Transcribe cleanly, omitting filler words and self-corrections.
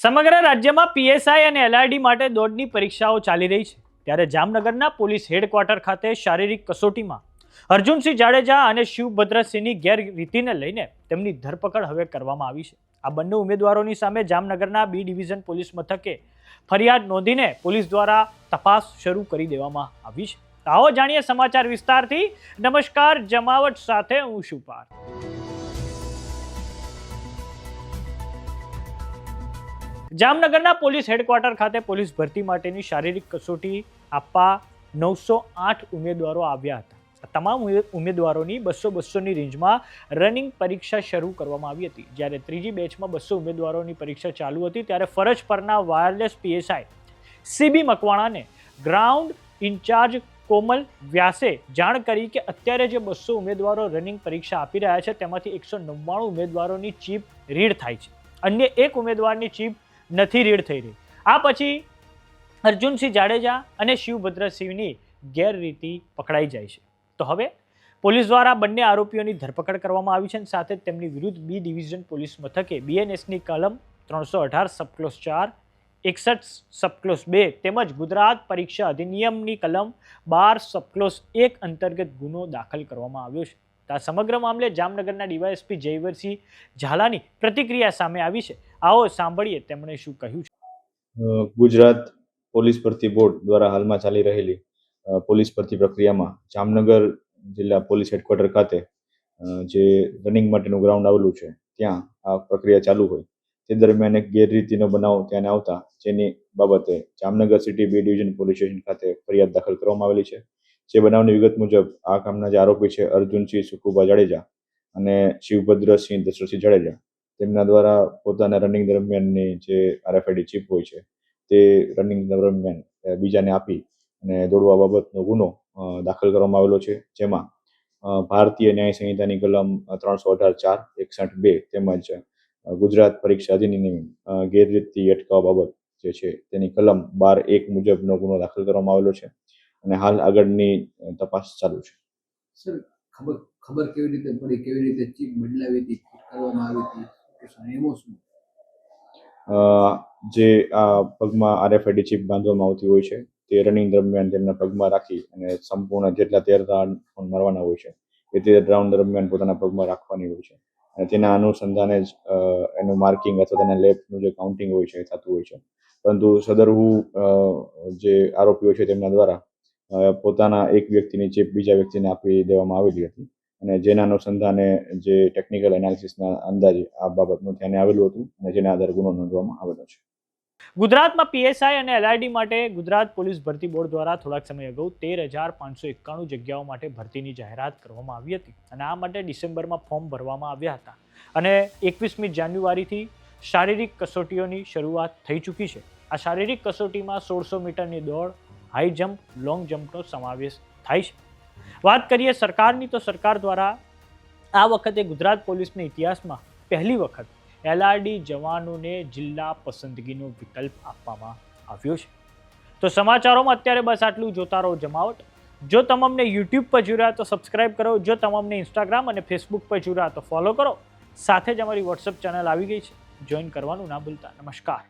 સમગ્ર રાજ્યમાં પીએસઆઈ અને એલઆરડી માટે દોડની પરીક્ષાઓ ચાલી રહી છે ત્યારે જામનગરના પોલીસ હેડક્વાર્ટર ખાતે શારીરિક કસોટીમાં અર્જુનસિંહ જાડેજા અને શિવભદ્રસિંહની ગેરરીતિને લઈને તેમની ધરપકડ હવે કરવામાં આવી છે। આ બંને ઉમેદવારોની સામે જામનગરના બી ડિવિઝન પોલીસ મથકે ફરિયાદ નોંધીને પોલીસ દ્વારા તપાસ શરૂ કરી દેવામાં આવી છે। આવો જાણીએ સમાચાર વિસ્તારથી। નમસ્કાર, જમાવટ સાથે હું છું પાર। જામનગરના પોલીસ હેડક્વાર્ટર ખાતે પોલીસ ભરતી માટેની શારીરિક કસોટી આપવા 908 ઉમેદવારો આવ્યા હતા। તમામ ઉમેદવારોની 200-200ની રેન્જમાં રનિંગ પરીક્ષા શરૂ કરવામાં આવી હતી। જ્યારે ત્રીજી બેચમાં 200 ઉમેદવારોની પરીક્ષા ચાલુ હતી ત્યારે ફરજ પરના વાયરલેસ પીએસઆઈ સીબી મકવાણાને ગ્રાઉન્ડ ઇન્ચાર્જ કોમલ વ્યાસે જાણ કરી કે અત્યારે જે 200 ઉમેદવારો રનિંગ પરીક્ષા આપી રહ્યા છે તેમાંથી 199 ઉમેદવારોની ચીપ રીડ થાય છે, અન્ય એક ઉમેદવારની ચીપ નથી રીડ થઈ રહી। આ પછી અર્જુનસિંહ જાડેજા અને શિવભદ્રસિંહની ગેરરીતિ પકડાઈ જાય છે। તો હવે પોલીસ દ્વારા બંને આરોપીઓની ધરપકડ કરવામાં આવી છે અને સાથે તેમની વિરુદ્ધ બી ડિવિઝન પોલીસ મથકે બીએનએસની કલમ 318 સબક્લોઝ 4, 61 સબક્લોઝ 2 તેમજ ગુજરાત પરીક્ષા અધિનિયમની કલમ 12 સબક્લોઝ 1 અંતર્ગત ગુનો દાખલ કરવામાં આવ્યો છે। આ સમગ્ર મામલે જામનગરના ડીવાયએસપી જયવરસિંહ ઝાલાની પ્રતિક્રિયા સામે આવી છે। આવો સાંભળીએ તેમણે શું કહ્યું છે। ગુજરાત પોલીસ ભરતી બોર્ડ દ્વારા હાલમાં ચાલી રહેલી પોલીસ ભરતી પ્રક્રિયામાં જામનગર જિલ્લા પોલીસ હેડક્વાર્ટર ખાતે જે રનિંગ માટેનું ગ્રાઉન્ડ આવેલું છે ત્યાં આ પ્રક્રિયા ચાલુ હોય તે દરમિયાન એક ગેરરીતિનો બનાવ ત્યાં આવતા જેની બાબતે Jamnagar city B division police station ખાતે ફરિયાદ દાખલ કરવામાં આવેલી છે। જે બનાવની વિગત મુજબ આ કામના જે આરોપી છે અર્જુનસિંહ સુખુભા જાડેજા અને શિવભદ્રસિંહ દશરથસિંહ જાડેજા તેમના દ્વારા પોતાના રનિંગ દરમિયાનની જે આરએફઆઈડી ચીપ હોય છે તે રનિંગ દરમિયાન બીજાને આપી અને દોડવા બાબતનો ગુનો દાખલ કરવામાં આવેલો છે। જેમાં ભારતીય ન્યાય સંહિતાની કલમ 318(4), 61(2) તેમજ ગુજરાત પરીક્ષા અધિનિયમ ગેરરીતિ અટકાવવા બાબત જે છે તેની કલમ 12(1) મુજબનો ગુનો દાખલ કરવામાં આવેલો છે અને હાલ આગળની તપાસ ચાલુ છે। સર, ખબર કેવી રીતે પડી, કેવી રીતે ચીપ બદલાવી હતી, કરવામાં આવી હતી, જે આ પગમાં આરએફઆઈડી ચીપ બાંધવામાં આવતી હોય છે તે રનિંગ દરમિયાન તેમના પગમાં રાખી અને સંપૂર્ણ જેટલા 13 રાઉન્ડ મારવાના હોય છે એ 13 રાઉન્ડ દરમિયાન પોતાના પગમાં રાખવાની હોય છે અને તેના અનુસંધાને જ એનું માર્કિંગ અથવા તેના લેફ્ટનું જે કાઉન્ટિંગ હોય છે એ થતું હોય છે। પરંતુ સદરહુ જે આરોપીઓ છે તેમના દ્વારા પોતાના એક વ્યક્તિની ચીપ બીજા વ્યક્તિને આપી દેવામાં આવેલી હતી અને જેના અનુસંધાને જે ટેકનિકલ એનાલિસિસના અંદાજે આ બાબતનું ધ્યાને આવેલું હતું અને જેના આધારે ગુનો નોંધવામાં આવેલો છે। ગુજરાતમાં પીએસઆઈ અને એલઆરડી માટે ગુજરાત પોલીસ ભરતી બોર્ડ દ્વારા થોડાક સમય અગાઉ 13,591 જગ્યાઓ માટે ભરતીની જાહેરાત કરવામાં આવી હતી અને આ માટે ડિસેમ્બરમાં ફોર્મ ભરવામાં આવ્યા હતા અને 21મી જાન્યુઆરીથી શારીરિક કસોટીઓની શરૂઆત થઈ ચૂકી છે। આ શારીરિક કસોટીમાં 1600 મીટરની દોડ, હાઈ જમ્પ, લોંગ જમ્પનો સમાવેશ થાય છે। વાત કરીએ સરકારની તો સરકાર દ્વારા આ વખતે ગુજરાત પોલીસના ઇતિહાસમાં પહેલી વખત એલઆરડી જવાનોને જિલ્લા પસંદગીનો વિકલ્પ આપવામાં આવ્યો છે। તો સમાચારોમાં અત્યારે બસ આટલું। જોતા રહો જમાવટ। જો તમને યુટ્યુબ પર જોઈ રહ્યા તો સબસ્ક્રાઇબ કરો, જો તમને ઇન્સ્ટાગ્રામ અને ફેસબુક પર જોઈ રહ્યા તો ફોલો કરો। સાથે જ અમારી વોટ્સઅપ ચેનલ આવી ગઈ છે, જોઈન કરવાનું ના ભૂલતા। નમસ્કાર।